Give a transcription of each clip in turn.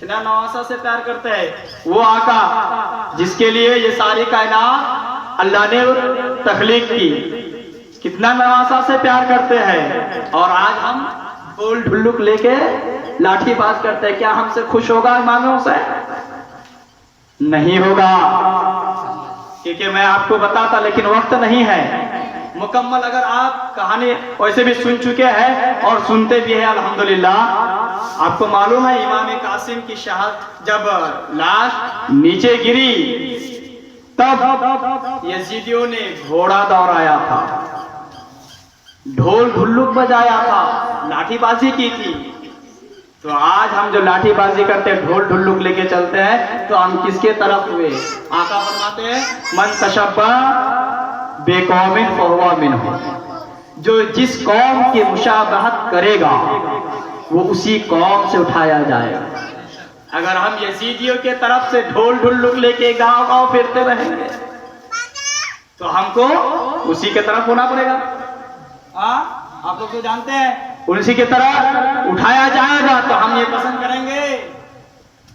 کتنا نواسا سے پیار کرتے ہیں وہ آقا جس کے لیے یہ ساری کائنات اللہ نے تخلیق کی، کتنا نواسا سے پیار کرتے ہیں، اور آج ہم ڈھول ڈھلک لے کے لاٹھی باز کرتے ہیں. کیا ہم سے خوش ہوگا امام حسین؟ نہیں ہوگا، کیونکہ میں آپ کو بتاتا لیکن وقت نہیں ہے مکمل. اگر آپ کہانی ویسے بھی سن چکے ہیں اور سنتے بھی ہیں الحمدللہ. آپ کو معلوم ہے امام قاسم کی شہادت جب لاش نیچے گری تب یزیدیوں نے گھوڑا دوڑایا تھا، ڈھول ڈھلک بجایا تھا، لاٹھی بازی کی تھی. تو آج ہم جو لاٹھی بازی کرتے ہیں، ڈھول ڈھلک لے کے چلتے ہیں، تو ہم کس کے طرف ہوئے؟ آقا فرماتے ہیں من تشبہ بے قوم فہو منہ، جو جس قوم کی مشابہت کرے گا وہ اسی قوم سے اٹھایا جائے گا. اگر ہم یزیدیوں کے طرف سے ڈھول ڈھلک لے کے گاؤں گاؤں پھرتے رہیں گے تو ہم کو اسی کے طرف ہونا پڑے گا. آپ لوگ تو جانتے ہیں اسی کی طرح اٹھایا جائے گا. تو ہم یہ پسند کریں گے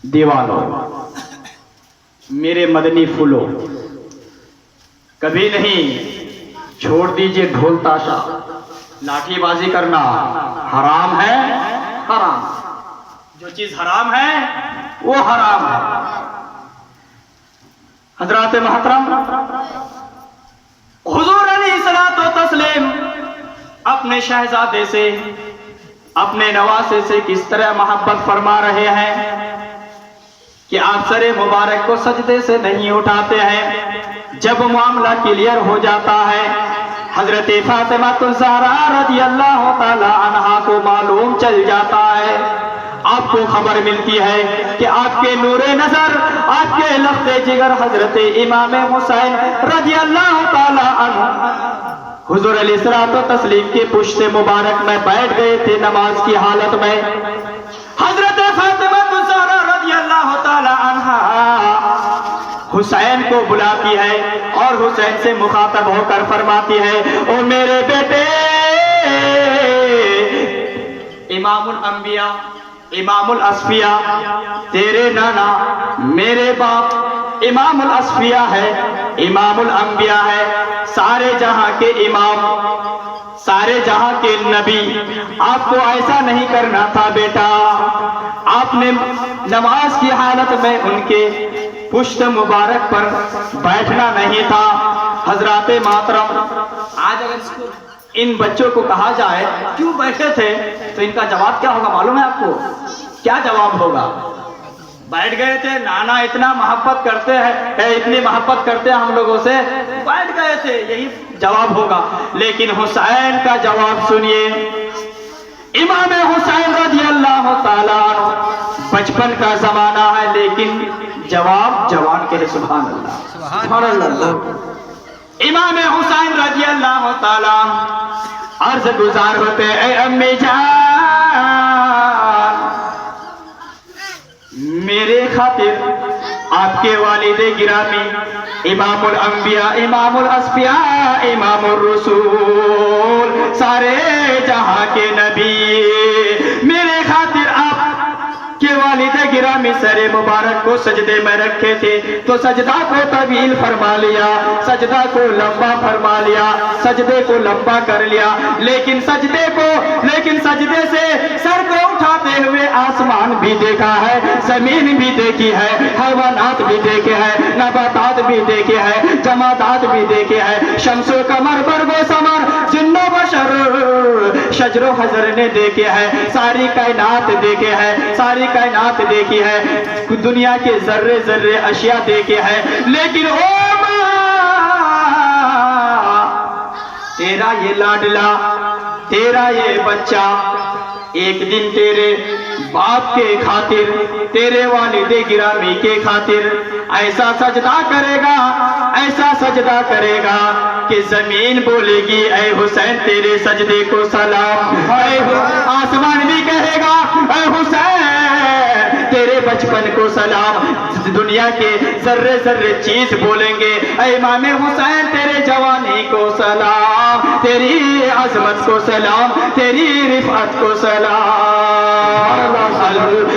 دیوانوں میرے مدنی پھولوں، کبھی نہیں چھوڑ دیجئے ڈھول تاشا. لاٹھی بازی کرنا حرام ہے، حرام. جو چیز حرام ہے وہ حرام ہے. حضرات محترم، حضور علیہ الصلوۃ والتسلیم اپنے شہزادے سے، اپنے نواسے سے کس طرح محبت فرما رہے ہیں کہ آپ سر مبارک کو سجدے سے نہیں اٹھاتے ہیں. جب معاملہ کلیئر ہو جاتا ہے، حضرت فاطمہ الزہرا رضی اللہ تعالی عنہا کو معلوم چل جاتا ہے، آپ کو خبر ملتی ہے کہ آپ کے نور نظر، آپ کے لخت جگر حضرت امام حسین رضی اللہ تعالی عنہ حضور علیہ الصلوۃ والتسلیم کے پشت مبارک میں بیٹھ گئے تھے نماز کی حالت میں. حضرت فاطمہ الزہرا رضی اللہ تعالی عنہا حسین کو بلاتی ہے اور حسین سے مخاطب ہو کر فرماتی ہے او میرے بیٹے امام الانبیاء، امام الاصفیاء، تیرے نانا میرے باپ امام الاصفیاء ہے، امام الانبیاء ہے، سارے جہاں کے امام، سارے جہاں کے نبی. آپ کو ایسا نہیں کرنا تھا بیٹا، آپ نے نماز کی حالت میں ان کے پشت مبارک پر بیٹھنا نہیں تھا. حضرات محترم، آج اگر ان بچوں کو کہا جائے کیوں بیٹھے تھے تو ان کا جواب کیا ہوگا معلوم ہے آپ کو؟ کیا جواب ہوگا؟ بیٹھ گئے تھے، نانا اتنا محبت کرتے ہیں، اتنی محبت کرتے ہیں ہم لوگوں سے، بیٹھ گئے تھے، یہی جواب ہوگا. لیکن حسین کا جواب سنیے. امام حسین رضی اللہ تعالیٰ عنہ، بچپن کا زمانہ ہے لیکن جواب جوان کے ہے. سبحان اللہ، سبحان اللہ. امام حسین رضی اللہ تعالیٰ عرض گزار ہوتے اے امی جان، میرے خاطر آپ کے والد گرامی امام الانبیاء، امام الاصفیاء، امام الرسول، سارے جہاں کے نبی، میرے خاطر آپ کے والد گرامی سر مبارک کو سجدے میں رکھے تھے تو سجدہ کو طویل فرما لیا، سجدہ کو لمبا فرما لیا، سجدے کو لمبا کر لیا. لیکن سجدے سے سر کو اٹھاتے ہوئے آسمان بھی دیکھا ہے، زمین بھی دیکھی ہے، حیوانات بھی دیکھے ہیں، نباتات بھی دیکھے ہیں، جمادات بھی دیکھے ہیں، شمس و قمر، برگ و ثمر، جن و بشر، شجر و حجر نے دیکھے ہیں، ساری کائنات دیکھے ہیں، ساری کائنات دیکھی ہے، دنیا کے ذرے ذرے اشیاء دیکھے ہیں. لیکن او ماں، تیرا یہ لاڈلا، تیرا یہ بچہ ایک دن تیرے باپ کے خاطر، تیرے والد گرامی کے خاطر ایسا سجدہ کرے گا، ایسا سجدہ کرے گا کہ زمین بولے گی اے حسین تیرے سجدے کو سلام، آسمان بھی کہے گا اے حسین تیرے بچپن کو سلام، دنیا کے ذرے ذرے چیز بولیں گے اے امام حسین تیرے جوانی کو سلام، تیری عظمت کو سلام، تیری رفعت کو سلام.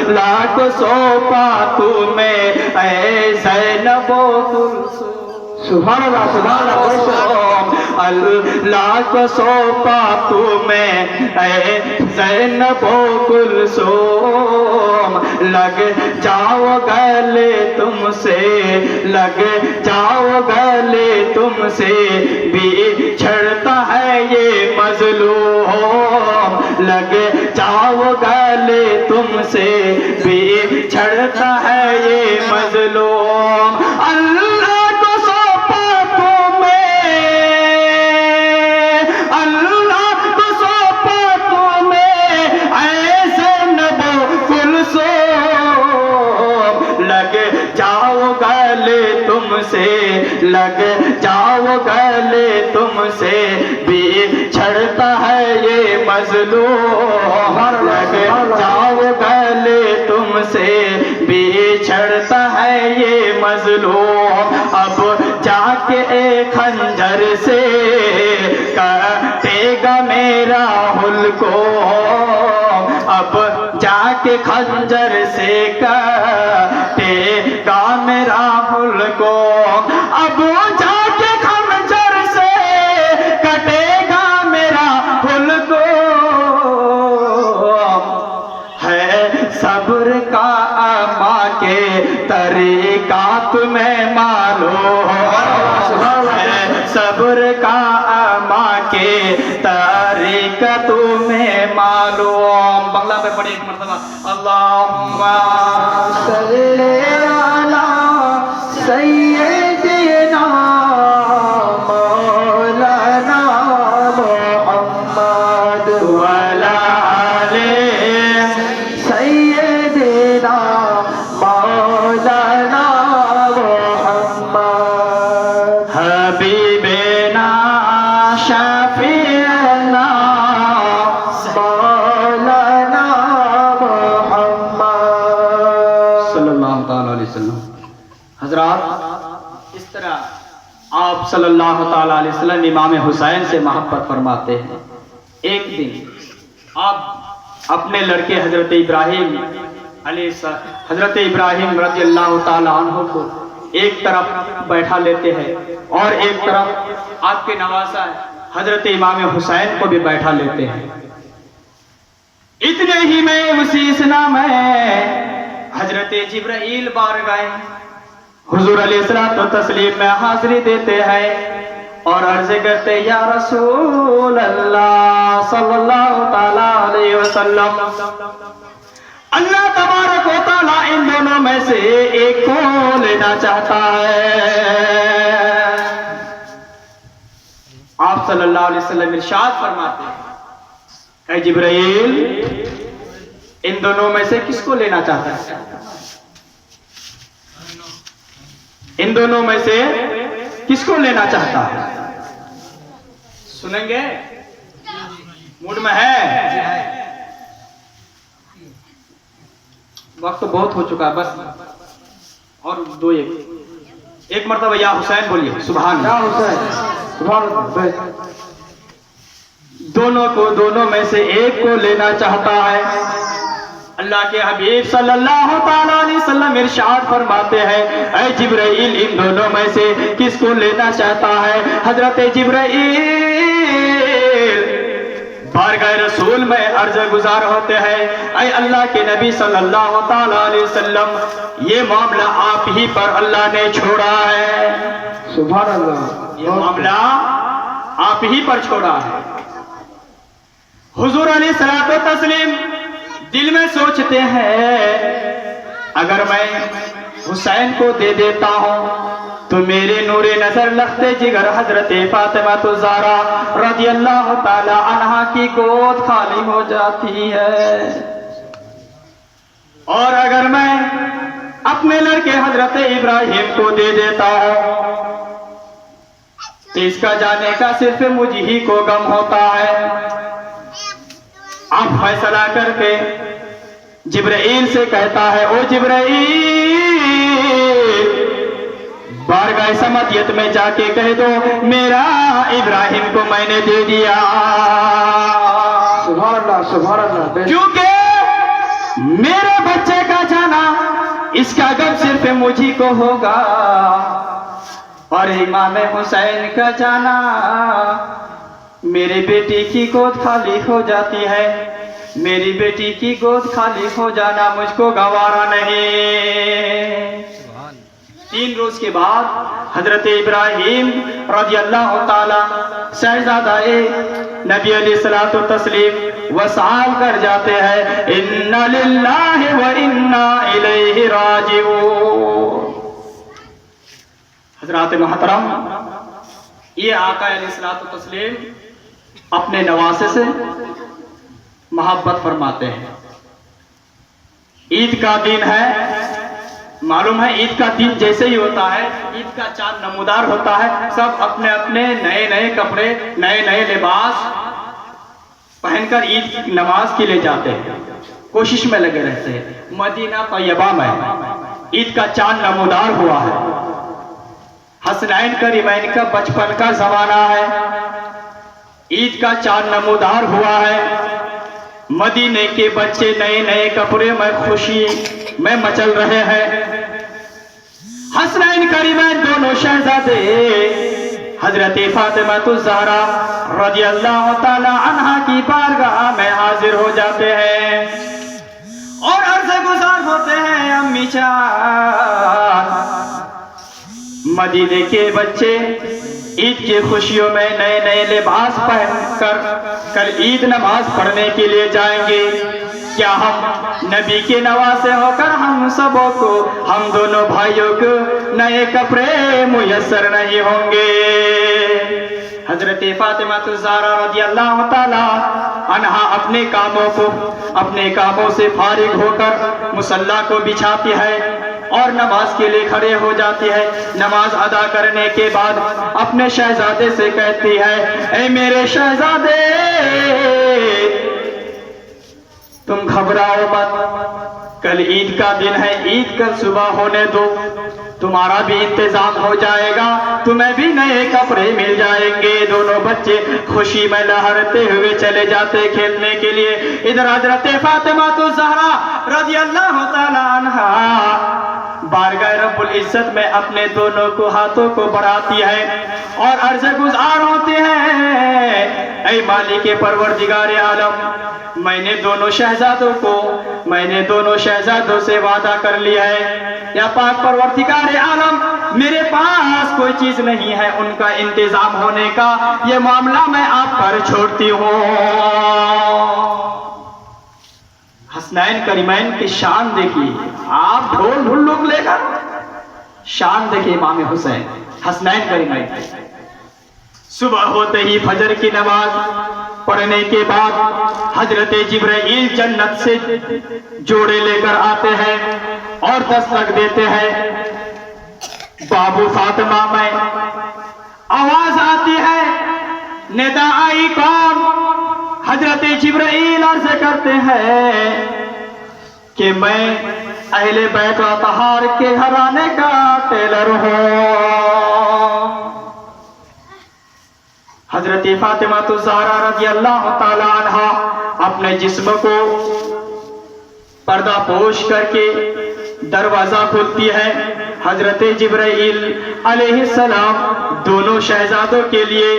اللہ کو سونپا تمہیں اے زینب و کلثوم. سبحان اللہ سبحان اللہ. اللہ کو سونپا تمہیں اے زینب و کلثوم. لگ جاؤ گلے تم سے, لگ جاؤ گلے تم سے, بچھڑتا ہے یہ مظلوم. لگ جاؤ گلے تم سے, بچھڑتا ہے یہ مظلوم. اللہ کو سونپا تمہیں, اللہ کو سونپا تمہیں اے زینب و کلثوم. لگ جاؤ گلے تم سے, لگ جاؤ گلے تم سے, بچھڑتا ہے یہ مظلوم. لگ جاؤ گلے تم سے, بچھڑتا ہے یہ مظلوم. اب جا کے ایک خنجر سے کاٹے گا میرا حلقوم. اب جا کے خنجر سے کاٹے گا میرا حلقوم. اب جا کے خنجر سے کٹے گا میرا حلقوم. ہے صبر کا ماں کے طریقہ تمہیں معلوم, ہے صبر کا ماں کے طریقہ تمہیں معلوم. بنگلہ میں پڑھی ایک مرتبہ. اللہم صلی علی سیدنا مولانا محمد وعلی آلہ سیدنا مولانا محمد. حبیبنا شفیعنا مولانا محمد صلی اللہ تعالی علیہ وسلم. حضرات, اس طرح آپ صلی اللہ تعالی علیہ وسلم امام حسین سے محبت فرماتے ہیں. ایک دن آپ اپنے لڑکے حضرت ابراہیم حضرت ابراہیم رضی اللہ تعالی عنہ کو ایک طرف بیٹھا لیتے ہیں اور ایک طرف آپ کے نواسا حضرت امام حسین کو بھی بیٹھا لیتے ہیں. اتنے ہی میں اسی اسنا میں حضرت جبرائیل بار گئے, حضور علیہ الصلوۃ والتسلیم میں حاضری دیتے ہیں اور عرض کرتے یا رسول اللہ صلی اللہ تعالی علیہ وسلم, اللہ تبارک و تعالی ان دونوں میں سے ایک کو لینا چاہتا ہے. آپ صلی اللہ علیہ وسلم ارشاد فرماتے ہیں اے جبرائیل, ان دونوں میں سے کس کو لینا چاہتا ہے؟ ان دونوں میں سے کس کو لینا چاہتا ہے؟ سنیں گے؟ موڈ میں ہے؟ وقت بہت ہو چکا ہے, بس اور دو ایک مرتبہ یا حسین بولیے. سبحان اللہ. دونوں میں سے ایک کو لینا چاہتا ہے. اللہ کے حبیب صلی اللہ تعالی علیہ وسلم ارشاد فرماتے ہیں اے جبرائیل, ان دونوں میں سے کس کو لینا چاہتا ہے؟ حضرت جبرائیل بارگاہ رسول میں عرض گزار ہوتے ہیں اے اللہ کے نبی صلی اللہ تعالی علیہ وسلم, یہ معاملہ آپ ہی پر اللہ نے چھوڑا ہے. سبحان اللہ. یہ معاملہ آپ ہی پر چھوڑا ہے. حضور علیہ الصلوۃ والتسلیم دل میں سوچتے ہیں اگر میں حسین کو دے دیتا ہوں تو میرے نور نظر لختے جگر حضرت فاطمہ الزہرا رضی اللہ تعالی عنہا کی گود خالی ہو جاتی ہے, اور اگر میں اپنے لڑکے حضرت ابراہیم کو دے دیتا ہوں تو اس کا جانے کا صرف مجھ ہی کو غم ہوتا ہے. آپ فیصلہ کر کے جبرائیل سے کہتا ہے او جبرائیل, بارگاہ سمدیت میں جا کے کہہ دو میرا ابراہیم کو میں نے دے دیا. سبحان اللہ سبحان اللہ. کیونکہ میرے بچے کا جانا اس کا غم صرف مجھے کو ہوگا، اور امام حسین کا جانا میری بیٹی کی گود خالی ہو جاتی ہے، میری بیٹی کی گود خالی ہو جانا مجھ کو گوارا نہیں۔ 3 روز کے بعد حضرت ابراہیم رضی اللہ تعالی شہزادہ نبی علیہ الصلوۃ والتسلیم وصال کر جاتے ہیں، انا للہ و انا الیہ راجعون۔ حضرات محترم، یہ آقا علیہ الصلوۃ والتسلیم اپنے نواسے سے محبت فرماتے ہیں۔ عید کا دن ہے، معلوم ہے عید کا دن جیسے ہی ہوتا ہے، عید کا چاند نمودار ہوتا ہے، سب اپنے اپنے نئے نئے کپڑے، نئے نئے لباس پہن کر عید کی نماز کے لیے جاتے ہیں، کوشش میں لگے رہتے ہیں۔ مدینہ طیبہ میں عید کا چاند نمودار ہوا ہے۔ حسنین کریمین کا بچپن کا زمانہ ہے، عید کا چاند نمودار ہوا ہے۔ مدینے کے بچے نئے نئے کپڑے میں خوشی میں مچل رہے ہیں۔ حسنین کریمین دونوں شہزادے حضرت فاطمہ الزہرا رضی اللہ تعالی عنہا کی بارگاہ میں حاضر ہو جاتے ہیں اور عرض گزار ہوتے ہیں، امی جان مدینے کے بچے عید کی خوشیوں میں نئے نئے لباس پہن کر کل عید نماز پڑھنے کے لیے جائیں گے، کیا ہم نبی کے نواسے ہو کر ہم سبوں کو، ہم دونوں بھائیوں کو نئے کپڑے میسر نہیں ہوں گے؟ حضرت فاطمہ الزہرا رضی اللہ تعالی عنہا اپنے کاموں سے فارغ ہو کر مصلی کو بچھاتی ہے اور نماز کے لیے کھڑے ہو جاتی ہے۔ نماز ادا کرنے کے بعد اپنے شہزادے سے کہتی ہے، اے میرے شہزادے تم گھبراؤ مت، کل عید کا دن ہے، عید کل صبح ہونے دو، تمہارا بھی انتظام ہو جائے گا، تمہیں بھی نئے کپڑے مل جائیں گے۔ دونوں بچے خوشی میں لہرتے ہوئے چلے جاتے کھیلنے کے لیے۔ ادھر حضرت فاطمہ الزہرا رضی اللہ تعالی عنہا بارگاہ رب العزت میں اپنے دونوں کو ہاتھوں کو بڑھاتی ہے اور عرض گزار ہوتے ہیں، اے مالک پروردگار عالم، میں نے دونوں شہزادوں سے وعدہ کر لیا ہے، یا پاک پروردگار عالم میرے پاس کوئی چیز نہیں ہے ان کا انتظام ہونے کا، یہ معاملہ میں آپ پر چھوڑتی ہوں۔ حسنین کریمین کی شان دیکھیے، آپ ڈھول ڈھلک لے کر شان دیکھیے امام حسین حسنین کریمین۔ صبح ہوتے ہی فجر کی نماز پڑھنے کے بعد حضرت جبرائیل جنت سے جوڑے لے کر آتے ہیں اور دستک دیتے ہیں۔ بابو فاطمہ میں آواز آتی ہے، ندا آئی کون؟ حضرت جبرائیل عرض کرتے ہیں کہ میں اہل بیت اطہار کے گھرانے کا ٹیلر ہوں۔ حضرت فاطمہ الزہرا رضی اللہ تعالی عنہا اپنے جسم کو پردہ پوش کر کے دروازہ کھولتی ہے۔ حضرت جبرائیل علیہ السلام دونوں شہزادوں کے لیے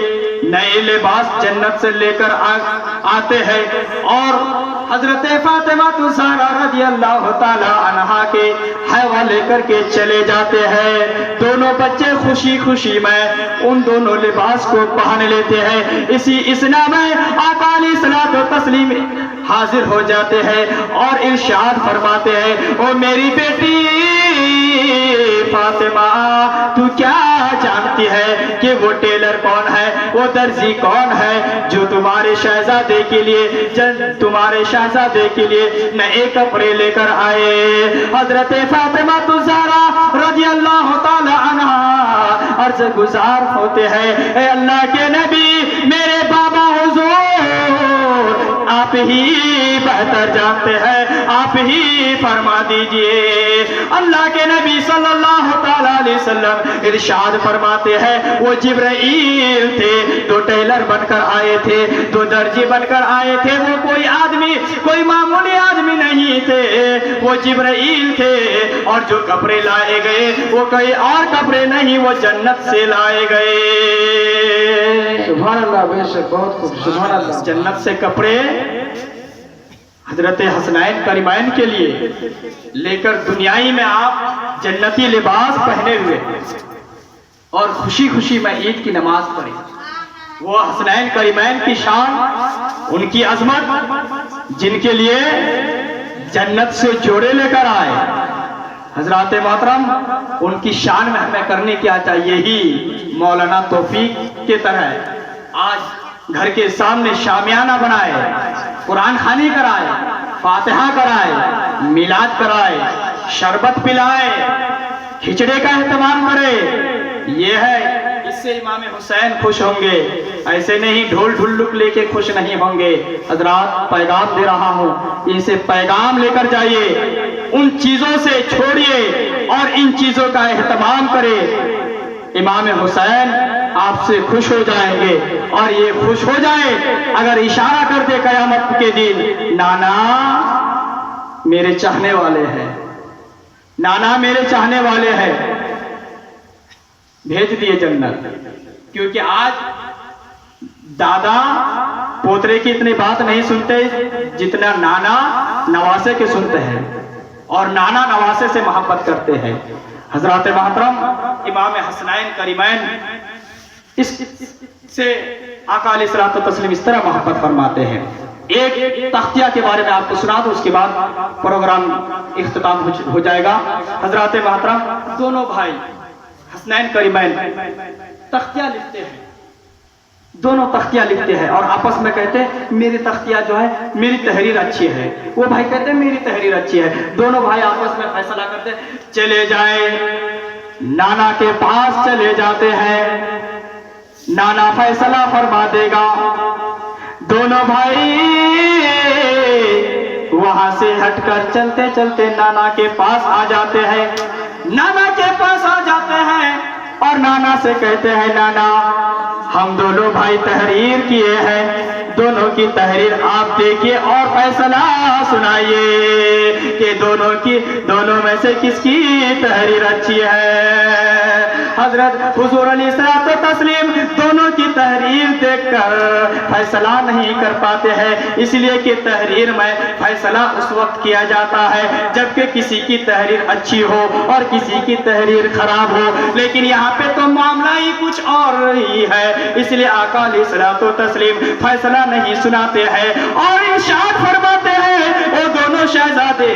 نئے لباس جنت سے لے کر آتے ہیں اور حضرت فاطمہ الزہرا رضی اللہ تعالی عنہا کے حوالے کر کے چلے جاتے ہیں۔ دونوں بچے خوشی خوشی میں ان دونوں لباس کو پہن لیتے ہیں۔ اسی اسنا میں آقا علیہ الصلوۃ والتسلیم حاضر ہو جاتے ہیں اور ارشاد فرماتے ہیں، او میری بیٹی فاطمہ، تو کیا جانتی ہے کہ وہ ٹیلر کون ہے، وہ درزی کون ہے جو تمہارے شہزادے کے لیے نئے کپڑے لے کر آئے؟ حضرت فاطمہ الزہرا رضی اللہ تعالی عنہا عرض گزار ہوتے ہیں، اے اللہ کے نبی، میرے بابا حضور آپ ہی بہتر جانتے ہیں، آپ ہی فرما دیجئے۔ اللہ کے نبی صلی اللہ تعالی علیہ وسلم ارشاد فرماتے ہیں، وہ جبرائیل تھے، دو ٹیلر بن کر آئے تھے، دو درجی بن کر آئے تھے، وہ کوئی معمولی آدمی نہیں تھے، وہ جبرائیل تھے، اور جو کپڑے لائے گئے وہ کوئی اور کپڑے نہیں، وہ جنت سے لائے گئے۔ سبحان اللہ، بے شک بہت خوب، سبحان اللہ۔ جنت سے کپڑے حضرت حسنین کریمین کے لیے لے کر دنیائی میں آپ جنتی لباس پہنے ہوئے اور خوشی خوشی میں عید کی نماز پڑھی۔ وہ حسنین کریمین کی شان، ان کی عظمت، جن کے لیے جنت سے جوڑے لے کر آئے۔ حضرات محترم، ان کی شان میں ہمیں کرنے کیا چاہیے ہی مولانا توفیق کے طرح آج گھر کے سامنے شامیانہ بنائے، قرآن خوانی کرائے، فاتحہ کرائے، میلاد کرائے، شربت پلائے، کھچڑے کا اہتمام کرے۔ یہ ہے، اس سے امام حسین خوش ہوں گے، ایسے نہیں ڈھول ڈھلک لے کے خوش نہیں ہوں گے۔ حضرات پیغام دے رہا ہوں، اسے پیغام لے کر جائیے، ان چیزوں سے چھوڑیے اور ان چیزوں کا اہتمام کرے۔ امام حسین آپ سے خوش ہو جائیں گے، اور یہ خوش ہو جائے اگر اشارہ کر دے قیامت کے دن، نانا میرے چاہنے والے ہیں، نانا میرے چاہنے والے ہیں، بھیج دیے جنت۔ کیونکہ آج دادا پوترے کی اتنی بات نہیں سنتے جتنا نانا نواسے کے سنتے ہیں، اور نانا نواسے سے محبت کرتے ہیں۔ حضرات محترم، امام حسنین کریمین اس سے آقا علیہ الصلوۃ والتسلیم اس طرح محبت فرماتے ہیں۔ ایک تختیہ کے بارے میں آپ کو سنا دوں، اس کے بعد پروگرام اختتام ہو جائے گا۔ حضرات محترم، دونوں بھائی حسنین کریمین تختیہ لکھتے ہیں، دونوں تختیہ لکھتے ہیں اور آپس میں کہتے ہیں میری تختیہ جو ہے، میری تحریر اچھی ہے، وہ بھائی کہتے ہیں میری تحریر اچھی ہے۔ دونوں بھائی آپس میں فیصلہ کرتے ہیں، چلے جائیں نانا کے پاس چلے جاتے ہیں، نانا فیصلہ فرما دے گا۔ دونوں بھائی وہاں سے ہٹ کر چلتے چلتے نانا کے پاس آ جاتے ہیں، نانا کے پاس آ جاتے ہیں اور نانا سے کہتے ہیں نانا ہم دونوں بھائی تحریر کیے ہیں، دونوں کی تحریر آپ دیکھیے اور فیصلہ سنائیے کہ دونوں میں سے کس کی تحریر اچھی ہے۔ حضرت حضور علیہ الصلوۃ والتسلیم دونوں کی تحریر دیکھ کر فیصلہ نہیں کر پاتے ہیں، اس لیے کہ تحریر میں فیصلہ اس وقت کیا جاتا ہے جبکہ کسی کی تحریر اچھی ہو اور کسی کی تحریر خراب ہو، لیکن یہاں پہ تو معاملہ ہی کچھ اور ہی ہے، اس لیے آقا علیہ الصلوۃ والتسلیم فیصلہ نہیں سناتے ہیں اور ارشاد فرماتے ہیں وہ دونوں شہزادے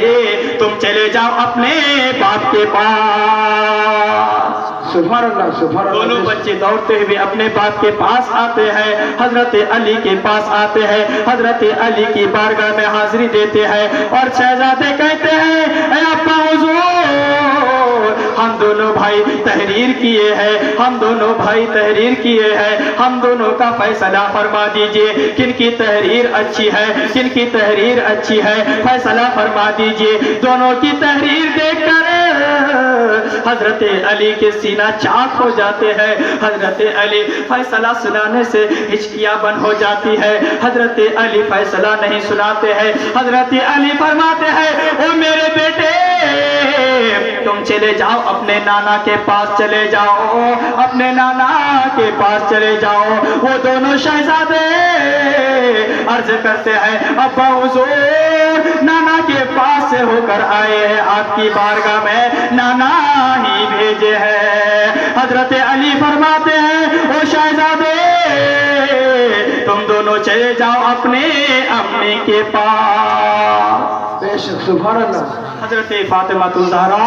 تم چلے جاؤ اپنے باپ کے پاس۔ سبحان اللہ، سبحان اللہ۔ دونوں بچے دوڑتے ہوئے اپنے باپ کے پاس آتے ہیں، حضرت علی کے پاس آتے ہیں، حضرت علی کی بارگاہ میں حاضری دیتے ہیں اور شہزادے کہتے ہیں اے ابا حضور، ہم دونوں بھائی تحریر کیے ہیں، ہم دونوں بھائی تحریر کیے ہیں، ہم دونوں کا فیصلہ فرما دیجئے، کن کی تحریر اچھی ہے، کن کی تحریر اچھی ہے، فیصلہ فرما دیجئے۔ دونوں کی تحریر دیکھ کر حضرت علی کے سینہ چاک ہو جاتے ہیں، حضرت علی فیصلہ سنانے سے ہچکیاں بند ہو جاتی ہے، حضرت علی فیصلہ نہیں سناتے ہیں۔ حضرت علی فرماتے ہیں او میرے بیٹے تم چلے جاؤ اپنے نانا کے پاس، چلے جاؤ اپنے نانا کے پاس چلے جاؤ۔ وہ دونوں شہزادے عرض کرتے ہیں ابا حضور نانا کے پاس سے ہو کر آئے ہیں، آپ کی بارگاہ میں نانا ہی بھیجے ہیں۔ حضرت علی فرماتے ہیں او شہزادے تم دونوں چلے جاؤ اپنے امی کے پاس۔ بے شک، سبحان اللہ۔ حضرت فاطمہ الزہرا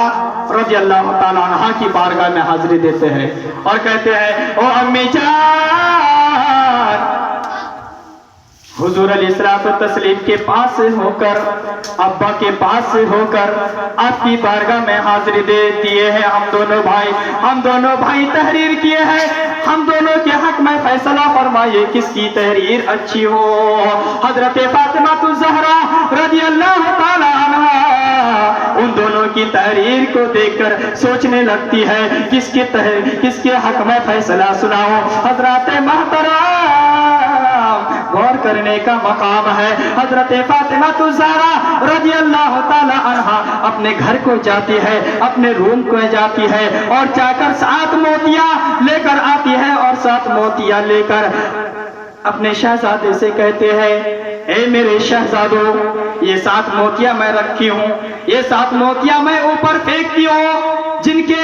رضی اللہ تعالیٰ عنہ کی بارگاہ میں حاضری دیتے ہیں اور کہتے ہیں او امی جان، حضور علیہ الصلوۃ والتسلیم کے پاس سے ہو کر، ابا کے پاس سے ہو کر آپ کی بارگاہ میں حاضری دے دیے ہیں۔ ہم دونوں بھائی تحریر کیے ہیں، ہم دونوں کے حق میں فیصلہ فرمائیے کس کی تحریر اچھی ہو۔ حضرت فاطمہ الزہرا رضی اللہ تعالی عنہ ان دونوں کی تحریر کو دیکھ کر سوچنے لگتی ہے کس کے حق میں فیصلہ سناؤں۔ حضرات محترم غور کرنے کا مقام ہے۔ حضرت فاطمہ الزہرا رضی اللہ تعالی عنہا اپنے گھر کو جاتی ہے، اپنے روم کو جاتی ہے اور جا کر 7 موتیاں لے کر آتی ہے اور 7 موتیاں لے کر اپنے شہزادے سے کہتے ہیں اے میرے شہزادو، یہ 7 موتیاں میں رکھی ہوں، یہ 7 موتیاں میں اوپر پھینکتی ہوں، جن کے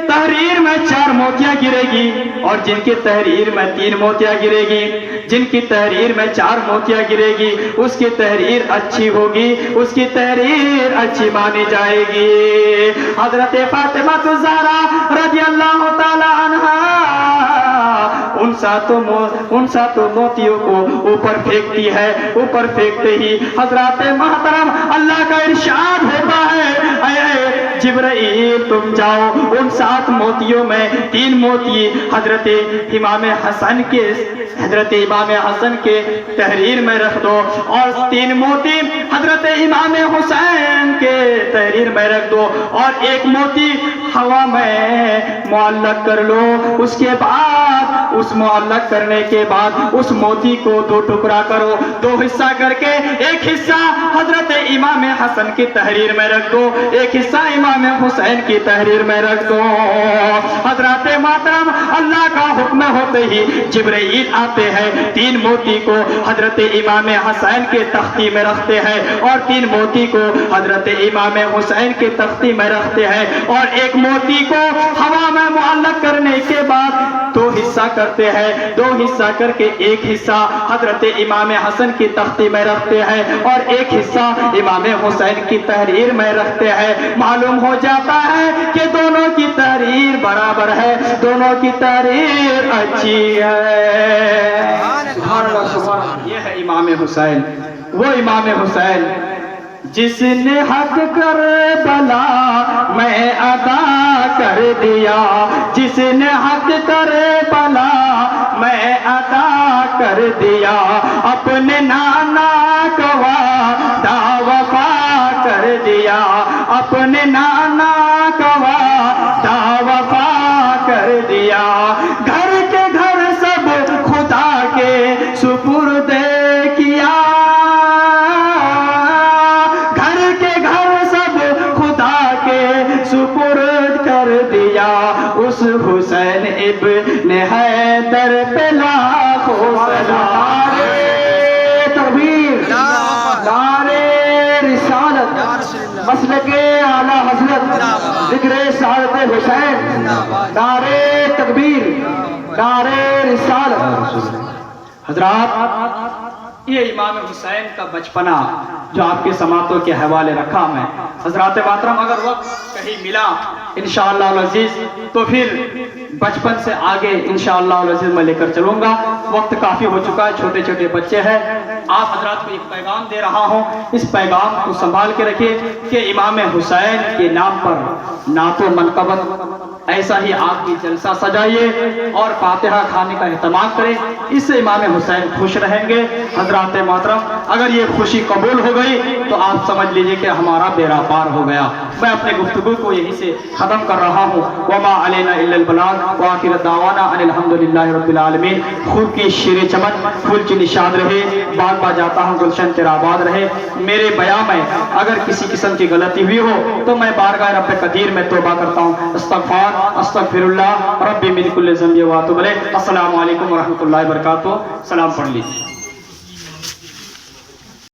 تحریر میں 4 موتیاں گرے گی اور جن کی تحریر میں 3 موتیاں گرے گی، جن کی تحریر میں 4 موتیاں گرے گی اس کی تحریر اچھی ہوگی، اس کی تحریر اچھی مانی جائے گی۔ حضرت فاطمہ الزہرا رضی اللہ تعالی عنہا ان ساتوں موتیوں کو اوپر پھینکتی ہے۔ اوپر پھینکتے ہی حضرات محترم اللہ کا ارشاد ہوتا ہے اے جبرائیل تم جاؤ ان 7 موتیوں میں 3 موتی حضرت امام حسن کے تحریر میں رکھ دو اور 3 موتی حضرت امام حسین کے تحریر میں رکھ دو اور 1 موتی ہوا میں معلق کر لو۔ اس کے بعد اس معلق کرنے کے بعد اس موتی کو 2 ٹکڑا کرو، 2 حصہ کر کے 1 حصہ حضرت امام حسن کی تحریر میں رکھ دو، 1 حصہ امام حسین کی تحریر میں رکھ دو۔ حضرات محترم اللہ کا حکم ہوتے ہی جبرائیل آتے ہیں، 3 موتی کو حضرت امام حسین کے تختی میں رکھتے ہیں اور 3 موتی کو حضرت امام حسین کے تختی میں رکھتے ہیں اور 1 موتی کو ہوا میں معلق کرنے کے بعد 2 حصہ کرتے ہیں، 2 حصہ کر کے 1 حصہ حضرت امام حسن کی تختی میں رکھتے ہیں اور 1 حصہ امام حسین کی تحریر میں رکھتے ہیں۔ معلوم ہو جاتا ہے کہ دونوں کی تحریر برابر ہے، دونوں کی تحریر اچھی ہے۔ سبحان اللہ سبحان اللہ۔ یہ ہے امام حسین، وہ امام حسین جس نے حق کربلا میں ادا کر دیا، جس نے حق کربلا میں ادا کر دیا، اپنے نانا کا وعدہ وفا کر دیا، اپنے نانا کا وعدہ وفا کر دیا۔ گھر کے گھر سب خدا کے سپرد کیا، گھر کے گھر سب خدا کے سپرد کر دیا۔ اس حسین ابن حیدر پہ لاکھوں سلام۔ نعرے تکبیر، نعرے رسالت، مسلک اعلی حضرت، ذکر سعادت حسین، نعرے تکبیر، نعرے رسالت۔ حضرات یہ امام حسین کا بچپنا جو آپ کے سماعتوں کے حوالے رکھا میں، حضرات محترم اگر وقت کہیں ملا انشاءاللہ العزیز تو پھر بچپن سے آگے انشاءاللہ العزیز میں لے کر چلوں گا۔ وقت کافی ہو چکا ہے، چھوٹے چھوٹے بچے ہیں۔ آپ حضرات کو ایک پیغام دے رہا ہوں، اس پیغام کو سنبھال کے رکھیں کہ امام حسین کے نام پر نعت و منقبت ایسا ہی آپ کی جلسہ سجائیے اور فاتحہ کھانے کا اہتمام کریں، اس سے امام حسین خوش رہیں گے۔ حضرات محترم اگر یہ خوشی قبول ہو گئی تو آپ سمجھ لیجئے کہ ہمارا بیڑا پار ہو گیا۔ میں اپنے گفتگو کو یہیں سے ختم کر رہا ہوں۔ وما علینا الا البلاغ وآخر دعوانا ان الحمدللہ رب العالمین۔ خوب کی شیر چمن پھول کی نشاد رہے، بار بار جاتا ہوں گلشن تیرا آباد رہے۔ میرے بیان میں اگر کسی قسم کی غلطی ہوئی ہو تو میں بارگاہ رب قدیر میں توبہ کرتا ہوں۔ استغفر اللہ ربی من کل ذنب و اتوب الیہ۔ السلام علیکم ورحمۃ اللہ وبرکاتہ۔ سلام پڑھ لیجیے۔